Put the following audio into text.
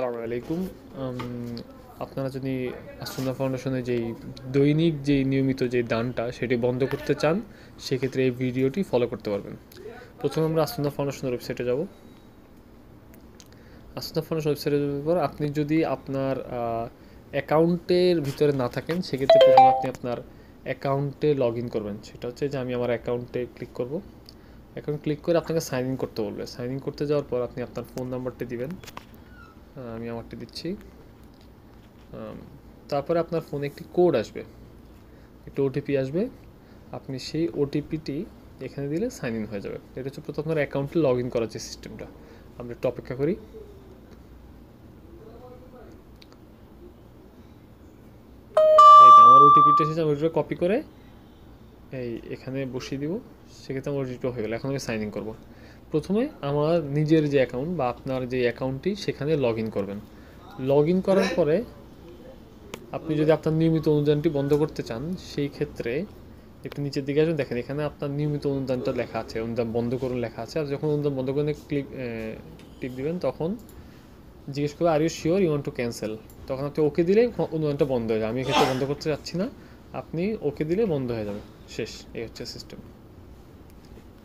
আসসালামু আলাইকুম। আপনারা যদি আসুন্না ফাউন্ডেশনের যেই দৈনিক যেই নিয়মিত যে দানটা সেটি বন্ধ করতে চান, সেক্ষেত্রে এই ভিডিওটি ফলো করতে পারবেন। প্রথমে আমরা আসুন্না ফাউন্ডেশনের ওয়েবসাইটে যাব। আসুন্না ফাউন্ডেশন ওয়েবসাইটে যাওয়ার পর আপনি যদি আপনার অ্যাকাউন্টের ভিতরে না থাকেন, সেক্ষেত্রে প্রথমে আপনি আপনার অ্যাকাউন্টে লগ ইন করবেন। সেটা হচ্ছে যে আমি আমার অ্যাকাউন্টে ক্লিক করব। অ্যাকাউন্ট ক্লিক করে আপনাকে সাইন ইন করতে বলবে। সাইন ইন করতে যাওয়ার পর আপনি আপনার ফোন নাম্বারটি দিবেন। আমি আমারটি দিচ্ছি। তারপরে আপনার ফোনে একটি কোড আসবে, একটি ওটিপি আসবে। আপনি সেই ওটিপিটি এখানে দিলে সাইন ইন হয়ে যাবে। এটা হচ্ছে প্রথম আপনার অ্যাকাউন্টে লগ ইন করার যে সিস্টেমটা। আমরা একটু অপেক্ষা করি। এই তো আমার ওটিপিটা এসেছে, আমি ওটিপিটা কপি করে এখানে বসিয়ে দিব। সেক্ষেত্রে আমার ওটিপিটা হয়ে গেল। এখন আমি সাইন ইন করবো। প্রথমে আমার নিজের যে অ্যাকাউন্ট বা আপনার যে অ্যাকাউন্টটি সেখানে লগ ইন করবেন। লগ ইন করার পরে আপনি যদি আপনার নিয়মিত অনুদানটি বন্ধ করতে চান, সেই ক্ষেত্রে একটু নিচের দিকে আসবেন, দেখেন এখানে আপনার নিয়মিত অনুদানটা লেখা আছে, অনুদান বন্ধ করুন লেখা আছে। আর যখন অনুদান বন্ধ করুন টিপ দিবেন, তখন জিজ্ঞেস করবে are you sure you want to cancel. তখন আপনি ওকে দিলে অনুদানটা বন্ধ হয়ে যাবে। আমি এক্ষেত্রে বন্ধ করতে চাচ্ছি না, আপনি ওকে দিলে বন্ধ হয়ে যাবে। শেষ। এই হচ্ছে সিস্টেম।